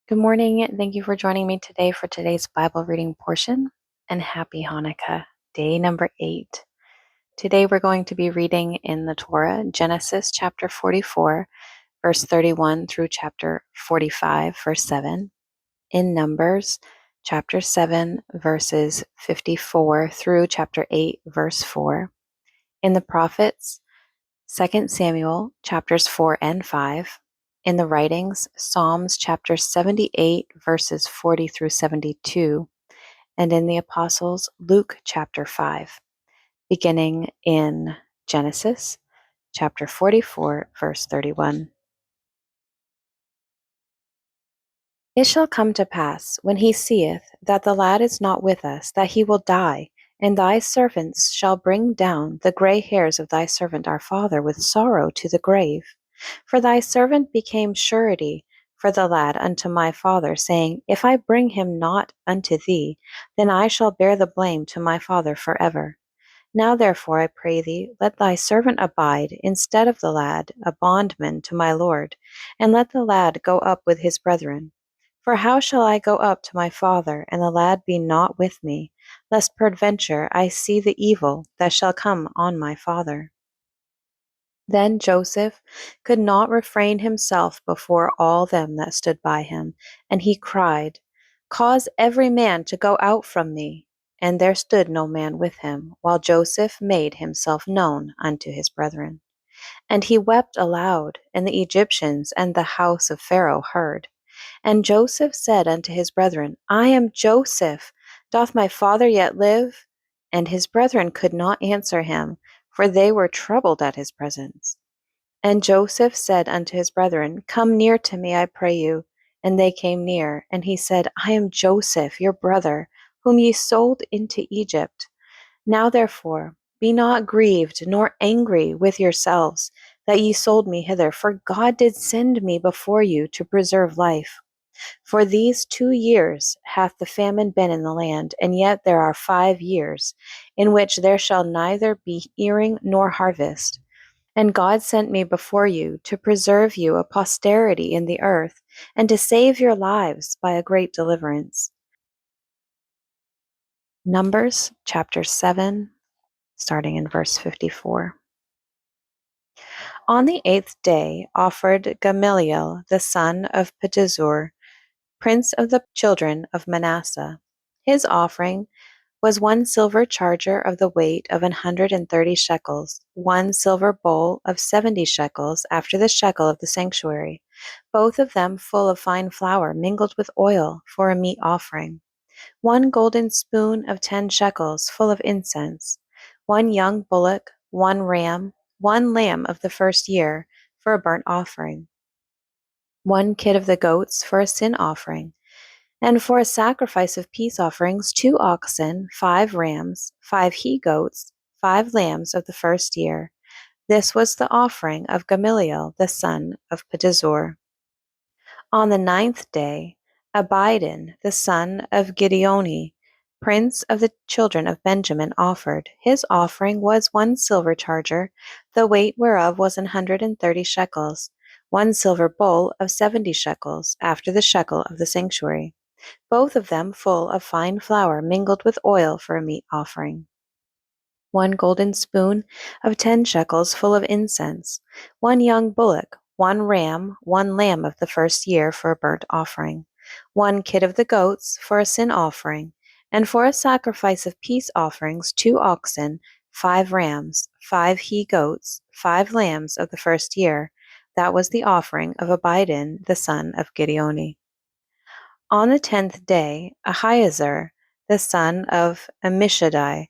Good morning. Thank you for joining me today for today's Bible reading portion, and happy Hanukkah, day number 8. Today we're going to be reading in the Torah, Genesis chapter 44, verse 31 through chapter 45, verse 7. In Numbers chapter 7, verses 54 through chapter 8, verse 4. In the Prophets, 2 Samuel chapters 4 and 5. In the writings, Psalms chapter 78, verses 40 through 72. And in the Apostles, Luke chapter 5, beginning in Genesis chapter 44, verse 31. It shall come to pass, when he seeth that the lad is not with us, that he will die, and thy servants shall bring down the gray hairs of thy servant our father with sorrow to the grave. For thy servant became surety for the lad unto my father, saying, If I bring him not unto thee, then I shall bear the blame to my father forever. Now therefore, I pray thee, let thy servant abide instead of the lad, a bondman to my lord, and let the lad go up with his brethren. For how shall I go up to my father, and the lad be not with me, lest peradventure I see the evil that shall come on my father? Then Joseph could not refrain himself before all them that stood by him, and he cried, Cause every man to go out from me. And there stood no man with him, while Joseph made himself known unto his brethren. And he wept aloud, and the Egyptians and the house of Pharaoh heard. And Joseph said unto his brethren, I am Joseph. Doth my father yet live? And his brethren could not answer him, for they were troubled at his presence. And Joseph said unto his brethren, Come near to me, I pray you. And they came near. And he said, I am Joseph, your brother, whom ye sold into Egypt. Now therefore, be not grieved, nor angry with yourselves, that ye sold me hither, for God did send me before you to preserve life. For these 2 years hath the famine been in the land, and yet there are 5 years, in which there shall neither be earing nor harvest. And God sent me before you to preserve you a posterity in the earth, and to save your lives by a great deliverance. Numbers chapter 7, starting in verse 54. On the 8th day offered Gamaliel the son of Pedazur, prince of the children of Manasseh. His offering was 1 silver charger of the weight of 130 shekels, 1 silver bowl of 70 shekels after the shekel of the sanctuary, both of them full of fine flour mingled with oil for a meat offering, 1 golden spoon of 10 shekels full of incense, 1 young bullock, 1 ram, 1 lamb of the first year for a burnt offering, 1 kid of the goats for a sin offering, and for a sacrifice of peace offerings, 2 oxen, 5 rams, 5 he-goats, 5 lambs of the first year. This was the offering of Gamaliel the son of Pedazur. On the 9th day, Abidin the son of Gideoni, prince of the children of Benjamin, offered. His offering was 1 silver charger, the weight whereof was 130 shekels, 1 silver bowl of 70 shekels, after the shekel of the sanctuary, both of them full of fine flour mingled with oil for a meat offering, 1 golden spoon of 10 shekels full of incense, 1 young bullock, 1 ram, 1 lamb of the first year for a burnt offering, 1 kid of the goats for a sin offering, and for a sacrifice of peace offerings, 2 oxen, 5 rams, 5 he-goats, 5 lambs of the first year. That was the offering of Abidin the son of Gideoni. On the 10th day, Ahiezer, the son of Ammishaddai,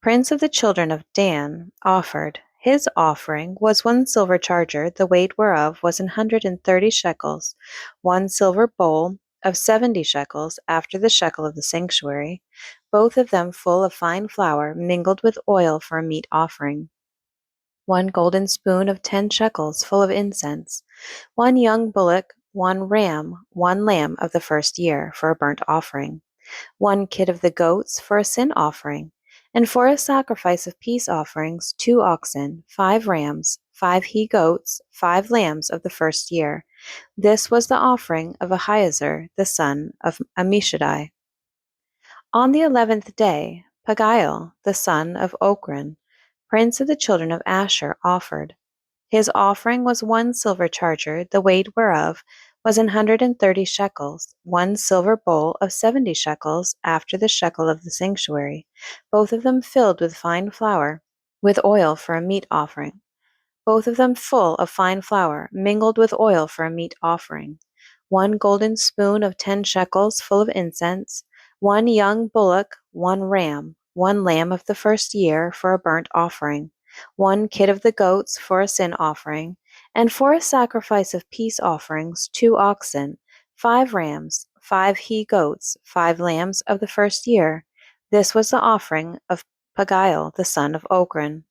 prince of the children of Dan, offered. His offering was 1 silver charger, the weight whereof was 130 shekels, 1 silver bowl of 70 shekels, after the shekel of the sanctuary, both of them full of fine flour mingled with oil for a meat offering, 1 golden spoon of 10 shekels full of incense, 1 young bullock, 1 ram, 1 lamb of the first year for a burnt offering, 1 kid of the goats for a sin offering, and for a sacrifice of peace offerings, 2 oxen, 5 rams, 5 he-goats, 5 lambs of the first year. This was the offering of Ahiezer the son of Ammishaddai. On the 11th day, Pagiel the son of Ochran, prince of the children of Asher, offered. His offering was 1 silver charger, the weight whereof was 130 shekels, 1 silver bowl of 70 shekels, after the shekel of the sanctuary, both of them filled with fine flour, with oil for a meat offering, both of them full of fine flour, mingled with oil for a meat offering, 1 golden spoon of 10 shekels full of incense, 1 young bullock, 1 ram, 1 lamb of the first year for a burnt offering, 1 kid of the goats for a sin offering, and for a sacrifice of peace offerings 2 oxen, 5 rams, 5 he-goats, 5 lambs of the first year. This was the offering of Pagiel the son of Ochran.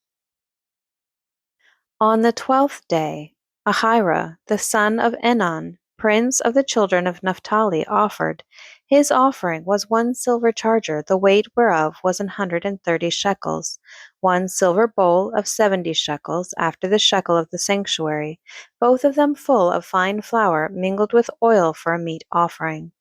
On the 12th day, Ahira the son of Enan, prince of the children of Naphtali, offered. His offering was 1 silver charger, the weight whereof was 130 shekels, 1 silver bowl of 70 shekels, after the shekel of the sanctuary, both of them full of fine flour, mingled with oil for a meat offering,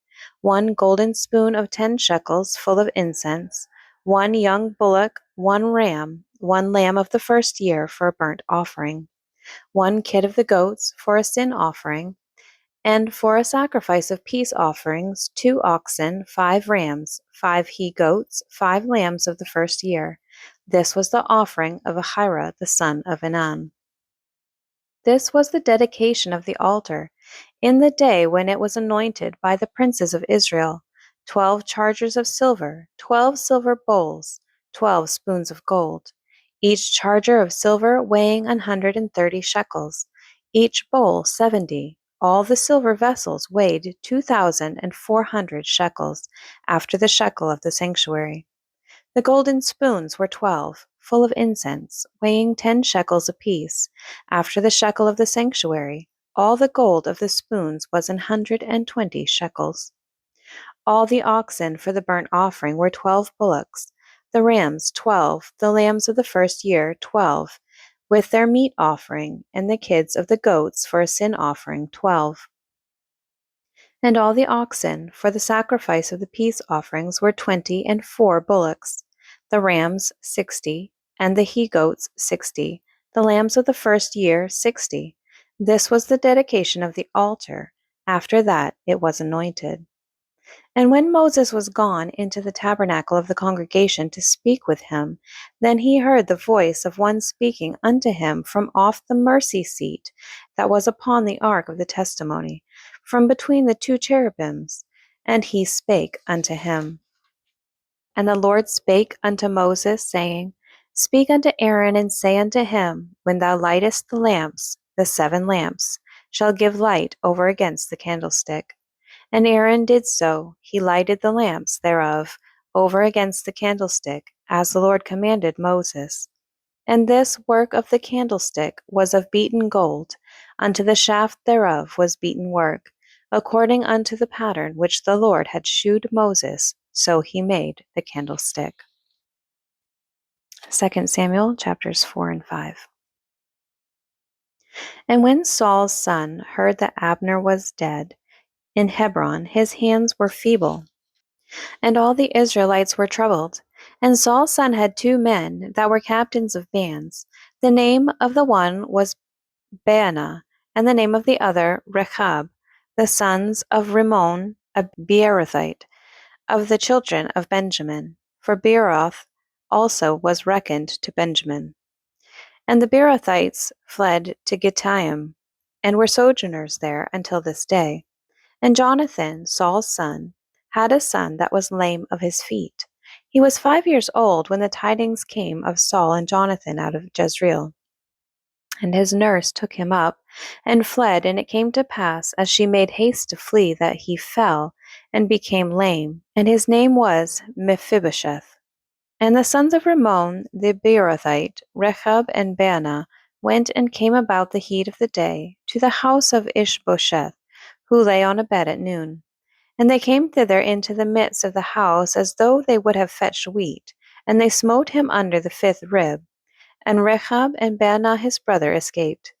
1 golden spoon of 10 shekels, full of incense, 1 young bullock, 1 ram, 1 lamb of the first year for a burnt offering, 1 kid of the goats for a sin offering, and for a sacrifice of peace offerings 2 oxen, 5 rams, 5 he-goats, 5 lambs of the first year. This was the offering of Ahira the son of Enan. This was the dedication of the altar, in the day when it was anointed by the princes of Israel, 12 chargers of silver, 12 silver bowls, 12 spoons of gold, each charger of silver weighing 130 shekels, each bowl 70. All the silver vessels weighed 2,400 shekels, after the shekel of the sanctuary. The golden spoons were 12, full of incense, weighing 10 shekels apiece, after the shekel of the sanctuary. All the gold of the spoons was 120 shekels. All the oxen for the burnt offering were 12 bullocks, the rams 12, the lambs of the first year 12, with their meat offering, and the kids of the goats for a sin offering 12. And all the oxen for the sacrifice of the peace offerings were 24 bullocks, the rams 60, and the he-goats 60, the lambs of the first year 60. This was the dedication of the altar. After that it was anointed. And when Moses was gone into the tabernacle of the congregation to speak with him, then he heard the voice of one speaking unto him from off the mercy seat that was upon the ark of the testimony, from between the 2 cherubims. And he spake unto him. And the Lord spake unto Moses, saying, Speak unto Aaron, and say unto him, When thou lightest the lamps, the 7 lamps shall give light over against the candlestick. And Aaron did so. He lighted the lamps thereof over against the candlestick, as the Lord commanded Moses. And this work of the candlestick was of beaten gold, unto the shaft thereof was beaten work, according unto the pattern which the Lord had shewed Moses, so he made the candlestick. 2 Samuel chapters 4 and 5. And when Saul's son heard that Abner was dead in Hebron, his hands were feeble, and all the Israelites were troubled. And Saul's son had 2 men that were captains of bands. The name of the one was Baanah, and the name of the other Rechab, the sons of Rimmon, a Beerothite, of the children of Benjamin. For Beeroth also was reckoned to Benjamin. And the Beerothites fled to Gittaim, and were sojourners there until this day. And Jonathan, Saul's son, had a son that was lame of his feet. He was 5 years old when the tidings came of Saul and Jonathan out of Jezreel. And his nurse took him up and fled, and it came to pass, as she made haste to flee, that he fell and became lame, and his name was Mephibosheth. And the sons of Rimmon the Beerothite, Rechab and Baanah, went and came about the heat of the day to the house of Ishbosheth, who lay on a bed at noon. And they came thither into the midst of the house, as though they would have fetched wheat, and they smote him under the 5th rib. And Rechab and Baanah his brother escaped.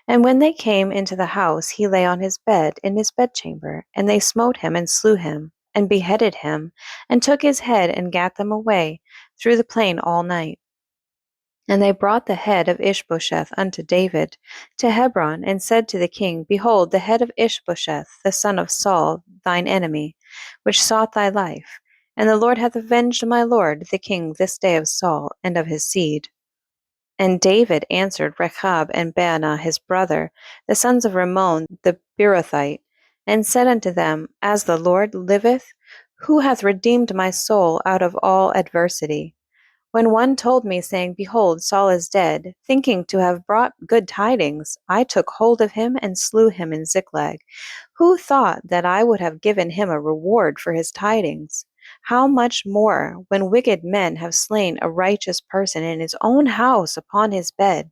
And when they came into the house, he lay on his bed in his bedchamber, and they smote him and slew him, and beheaded him, and took his head and gat them away through the plain all night. And they brought the head of Ishbosheth unto David to Hebron, and said to the king, Behold, the head of Ishbosheth, the son of Saul, thine enemy, which sought thy life. And the Lord hath avenged my lord the king this day of Saul and of his seed. And David answered Rechab and Baanah his brother, the sons of Rimmon the Beerothite, and said unto them, As the Lord liveth, who hath redeemed my soul out of all adversity? When one told me, saying, Behold, Saul is dead, thinking to have brought good tidings, I took hold of him and slew him in Ziklag. Who thought that I would have given him a reward for his tidings? How much more, when wicked men have slain a righteous person in his own house upon his bed?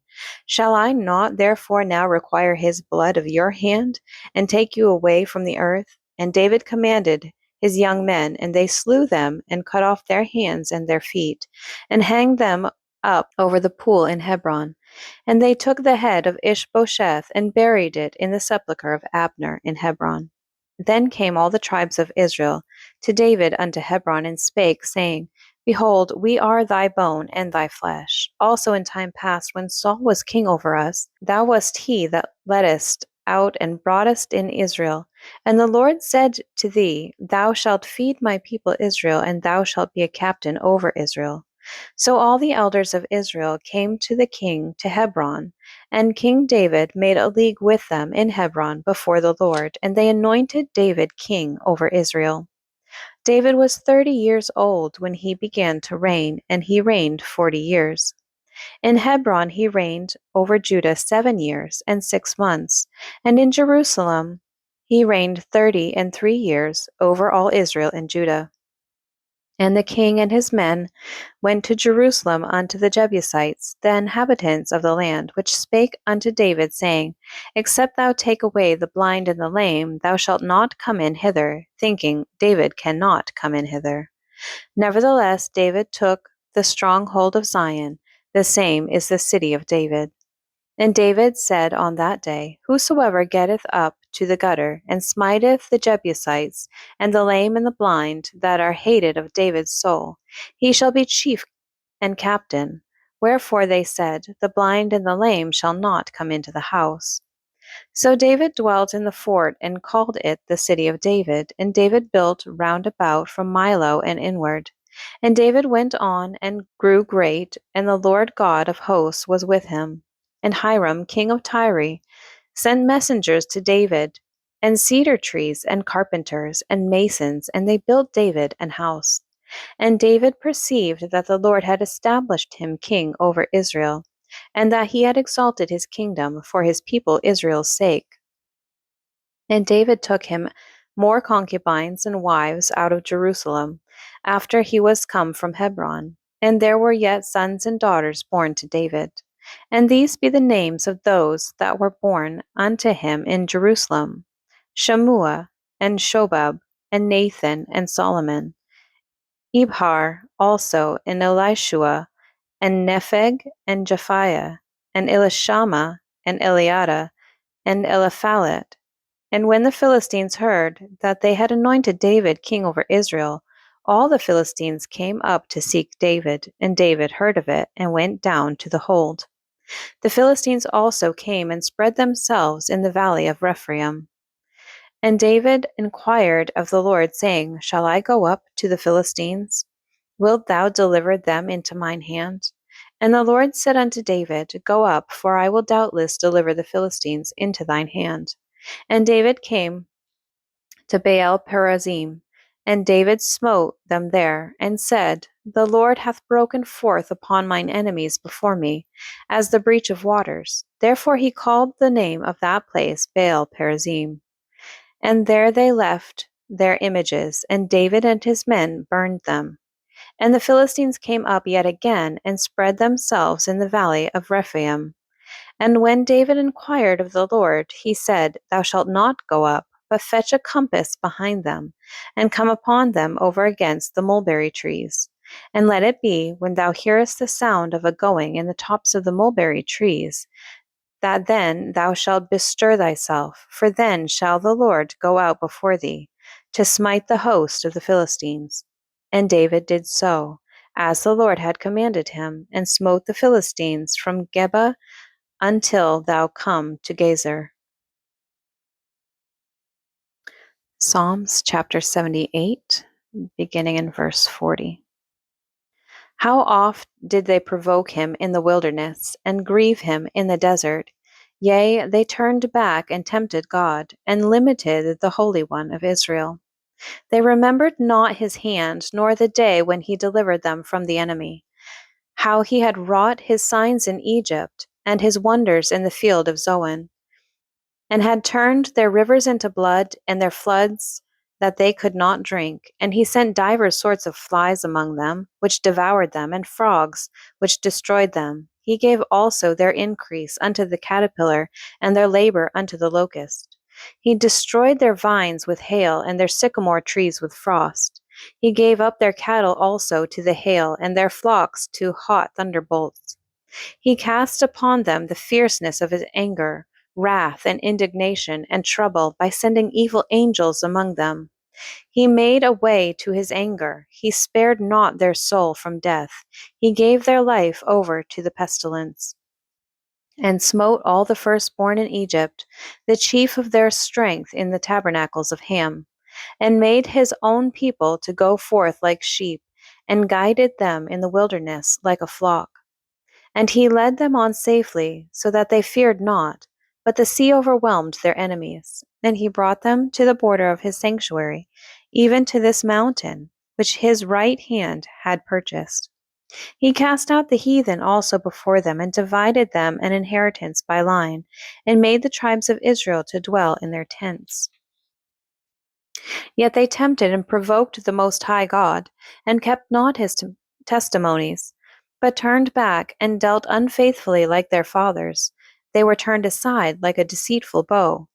Shall I not therefore now require his blood of your hand, and take you away from the earth? And David commanded his young men, and they slew them, and cut off their hands and their feet, and hanged them up over the pool in Hebron. And they took the head of Ishbosheth, and buried it in the sepulchre of Abner in Hebron. Then came all the tribes of Israel to David unto Hebron, and spake, saying, Behold, we are thy bone and thy flesh. Also in time past, when Saul was king over us, thou wast he that leddest out and broughtest in Israel. And the Lord said to thee, Thou shalt feed my people Israel, and thou shalt be a captain over Israel. So all the elders of Israel came to the king to Hebron, and King David made a league with them in Hebron before the Lord, and they anointed David king over Israel. David was 30 years old when he began to reign, and he reigned 40 years. In Hebron he reigned over Judah 7 years and 6 months, and in Jerusalem he reigned 30 and 3 years over all Israel and Judah. And the king and his men went to Jerusalem unto the Jebusites, the inhabitants of the land, which spake unto David, saying, Except thou take away the blind and the lame, thou shalt not come in hither, thinking, David cannot come in hither. Nevertheless David took the stronghold of Zion, the same is the city of David. And David said on that day, Whosoever getteth up to the gutter, and smiteth the Jebusites, and the lame and the blind, that are hated of David's soul, he shall be chief and captain. Wherefore they said, The blind and the lame shall not come into the house. So David dwelt in the fort, and called it the city of David. And David built round about from Milo and inward. And David went on and grew great, and the Lord God of hosts was with him. And Hiram king of Tyre sent messengers to David, and cedar trees, and carpenters, and masons, and they built David an house. And David perceived that the Lord had established him king over Israel, and that he had exalted his kingdom for his people Israel's sake. And David took him more concubines and wives out of Jerusalem, after he was come from Hebron. And there were yet sons and daughters born to David. And these be the names of those that were born unto him in Jerusalem: Shammua, and Shobab, and Nathan, and Solomon. Ibhar also, and Elishua, and Nepheg, and Japhiah, and Elishama, and Eliada, and Eliphalet. And when the Philistines heard that they had anointed David king over Israel, all the Philistines came up to seek David, and David heard of it, and went down to the hold. The Philistines also came and spread themselves in the valley of Rephaim. And David inquired of the Lord, saying, Shall I go up to the Philistines? Wilt thou deliver them into mine hand? And the Lord said unto David, Go up, for I will doubtless deliver the Philistines into thine hand. And David came to Baal Perazim, and David smote them there, and said, The Lord hath broken forth upon mine enemies before me, as the breach of waters. Therefore he called the name of that place Baal Perazim. And there they left their images, and David and his men burned them. And the Philistines came up yet again, and spread themselves in the valley of Rephaim. And when David inquired of the Lord, he said, Thou shalt not go up, but fetch a compass behind them, and come upon them over against the mulberry trees. And let it be, when thou hearest the sound of a going in the tops of the mulberry trees, that then thou shalt bestir thyself, for then shall the Lord go out before thee, to smite the host of the Philistines. And David did so, as the Lord had commanded him, and smote the Philistines from Geba until thou come to Gezer. Psalms chapter 78, beginning in verse 40. How oft did they provoke him in the wilderness, and grieve him in the desert? Yea, they turned back and tempted God, and limited the Holy One of Israel. They remembered not his hand, nor the day when he delivered them from the enemy, how he had wrought his signs in Egypt, and his wonders in the field of Zoan, and had turned their rivers into blood, and their floods that they could not drink. And he sent divers sorts of flies among them, which devoured them, and frogs, which destroyed them. He gave also their increase unto the caterpillar, and their labor unto the locust. He destroyed their vines with hail, and their sycamore trees with frost. He gave up their cattle also to the hail, and their flocks to hot thunderbolts. He cast upon them the fierceness of his anger, wrath, and indignation, and trouble, by sending evil angels among them. He made a way to his anger. He spared not their soul from death. He gave their life over to the pestilence, and smote all the firstborn in Egypt, the chief of their strength in the tabernacles of Ham, and made his own people to go forth like sheep, and guided them in the wilderness like a flock. And he led them on safely, so that they feared not, but the sea overwhelmed their enemies. And he brought them to the border of his sanctuary, even to this mountain, which his right hand had purchased. He cast out the heathen also before them, and divided them an inheritance by line, and made the tribes of Israel to dwell in their tents. Yet they tempted and provoked the Most High God, and kept not his testimonies, but turned back and dealt unfaithfully like their fathers. They were turned aside like a deceitful bow.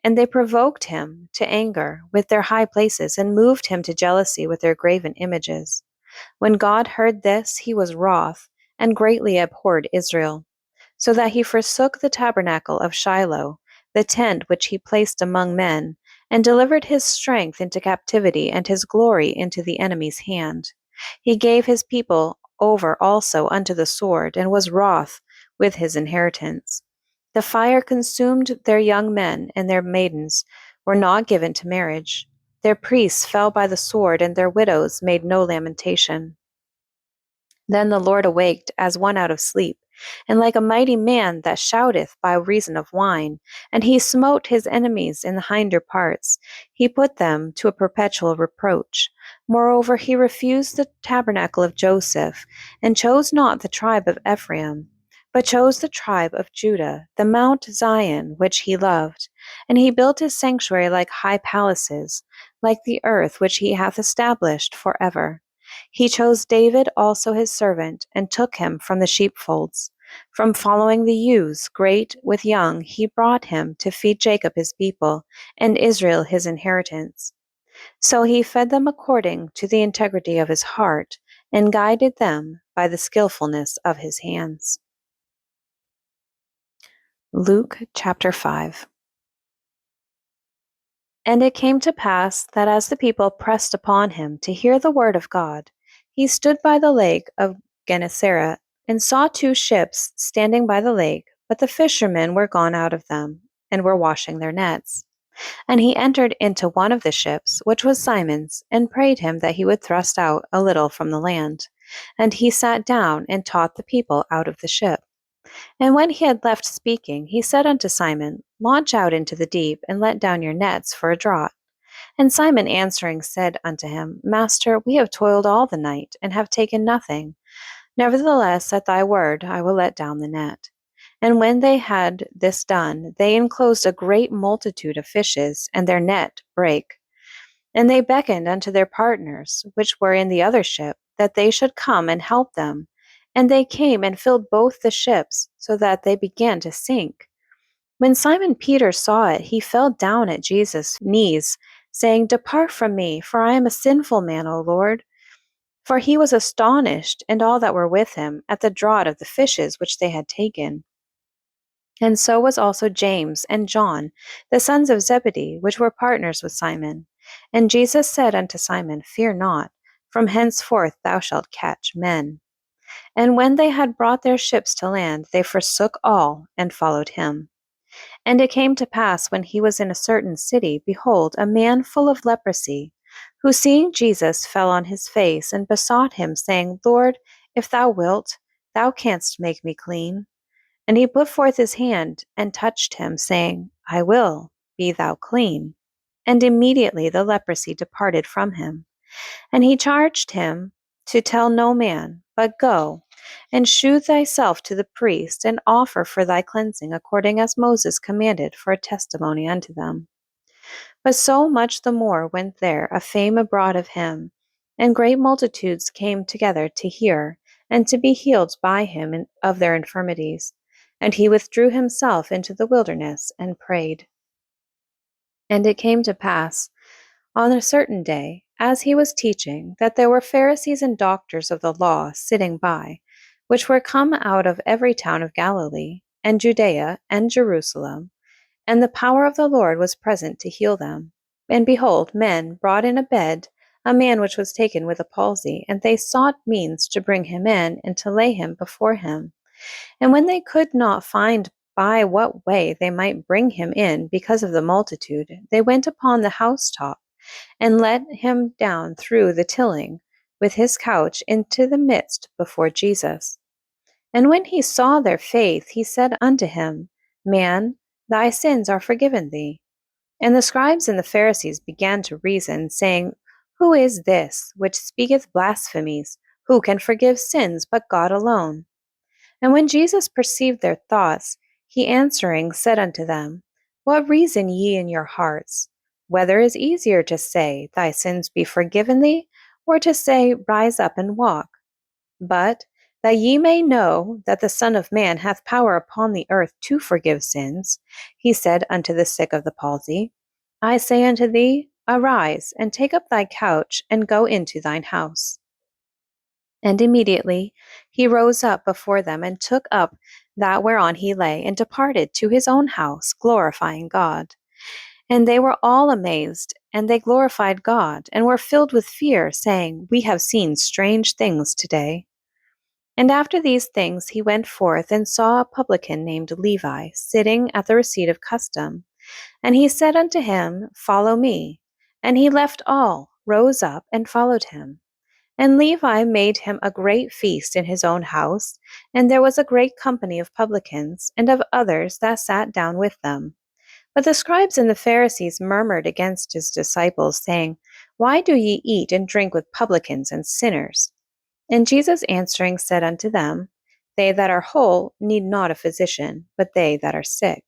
And they provoked him to anger with their high places, and moved him to jealousy with their graven images. When God heard this, he was wroth, and greatly abhorred Israel, so that he forsook the tabernacle of Shiloh, the tent which he placed among men, and delivered his strength into captivity, and his glory into the enemy's hand. He gave his people over also unto the sword, and was wroth with his inheritance. The fire consumed their young men, and their maidens were not given to marriage. Their priests fell by the sword, and their widows made no lamentation. Then the Lord awaked as one out of sleep, and like a mighty man that shouteth by reason of wine, and he smote his enemies in the hinder parts. He put them to a perpetual reproach. Moreover, he refused the tabernacle of Joseph, and chose not the tribe of Ephraim, but chose the tribe of Judah, the Mount Zion, which he loved. And he built his sanctuary like high palaces, like the earth which he hath established forever. He chose David also his servant, and took him from the sheepfolds. From following the ewes, great with young, he brought him to feed Jacob his people, and Israel his inheritance. So he fed them according to the integrity of his heart, and guided them by the skillfulness of his hands. Luke chapter 5. And it came to pass that as the people pressed upon him to hear the word of God, he stood by the lake of Gennesaret, and saw two ships standing by the lake, but the fishermen were gone out of them, and were washing their nets. And he entered into one of the ships, which was Simon's, and prayed him that he would thrust out a little from the land. And he sat down and taught the people out of the ship. And when he had left speaking, he said unto Simon, Launch out into the deep, and let down your nets for a draught. And Simon answering said unto him, Master, we have toiled all the night, and have taken nothing. Nevertheless, at thy word I will let down the net. And when they had this done, they enclosed a great multitude of fishes, and their net brake. And they beckoned unto their partners, which were in the other ship, that they should come and help them. And they came and filled both the ships, so that they began to sink. When Simon Peter saw it, he fell down at Jesus' knees, saying, Depart from me, for I am a sinful man, O Lord. For he was astonished, and all that were with him, at the draught of the fishes which they had taken. And so was also James and John, the sons of Zebedee, which were partners with Simon. And Jesus said unto Simon, Fear not, from henceforth thou shalt catch men. And when they had brought their ships to land, they forsook all and followed him. And it came to pass, when he was in a certain city, behold, a man full of leprosy, who seeing Jesus fell on his face, and besought him, saying, Lord, if thou wilt, thou canst make me clean. And he put forth his hand, and touched him, saying, I will, be thou clean. And immediately the leprosy departed from him. And he charged him to tell no man, but go, and shew thyself to the priest, and offer for thy cleansing, according as Moses commanded, for a testimony unto them. But so much the more went there a fame abroad of him, and great multitudes came together to hear, and to be healed by him of their infirmities. And he withdrew himself into the wilderness, and prayed. And it came to pass, on a certain day, as he was teaching, that there were Pharisees and doctors of the law sitting by, which were come out of every town of Galilee, and Judea, and Jerusalem, and the power of the Lord was present to heal them. And behold, men brought in a bed a man which was taken with a palsy, and they sought means to bring him in, and to lay him before him. And when they could not find by what way they might bring him in because of the multitude, they went upon the housetop, and let him down through the tilling with his couch into the midst before Jesus. And when he saw their faith, he said unto him, Man, thy sins are forgiven thee. And the scribes and the Pharisees began to reason, saying, Who is this which speaketh blasphemies? Who can forgive sins but God alone? And when Jesus perceived their thoughts, he answering said unto them, What reason ye in your hearts? Whether is easier to say, Thy sins be forgiven thee, or to say, Rise up and walk? But that ye may know that the Son of Man hath power upon the earth to forgive sins, he said unto the sick of the palsy, I say unto thee, Arise, and take up thy couch, and go into thine house. And immediately he rose up before them, and took up that whereon he lay, and departed to his own house, glorifying God. And they were all amazed, and they glorified God, and were filled with fear, saying, We have seen strange things today. And after these things he went forth, and saw a publican named Levi sitting at the receipt of custom. And he said unto him, Follow me. And he left all, rose up, and followed him. And Levi made him a great feast in his own house, and there was a great company of publicans, and of others that sat down with them. But the scribes and the Pharisees murmured against his disciples, saying, Why do ye eat and drink with publicans and sinners? And Jesus answering said unto them, They that are whole need not a physician, but they that are sick.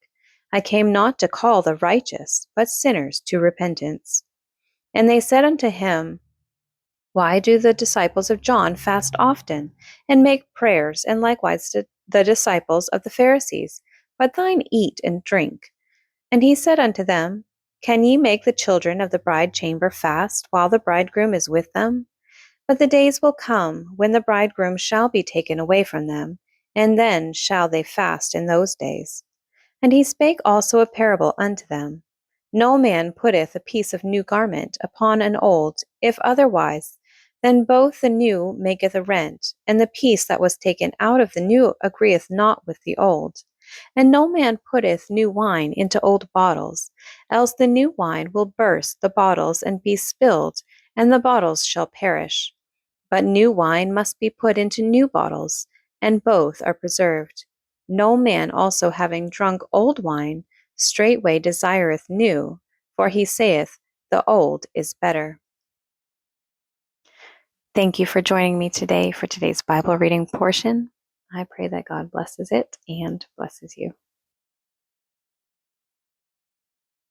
I came not to call the righteous, but sinners to repentance. And they said unto him, Why do the disciples of John fast often, and make prayers, and likewise the disciples of the Pharisees? But thine eat and drink. And he said unto them, Can ye make the children of the bride chamber fast, while the bridegroom is with them? But the days will come, when the bridegroom shall be taken away from them, and then shall they fast in those days. And he spake also a parable unto them. No man putteth a piece of new garment upon an old, if otherwise, then both the new maketh a rent, and the piece that was taken out of the new agreeth not with the old. And no man putteth new wine into old bottles, else the new wine will burst the bottles and be spilled, and the bottles shall perish. But new wine must be put into new bottles, and both are preserved. No man also having drunk old wine straightway desireth new, for he saith, The old is better. Thank you for joining me today for today's Bible reading portion. I pray that God blesses it and blesses you.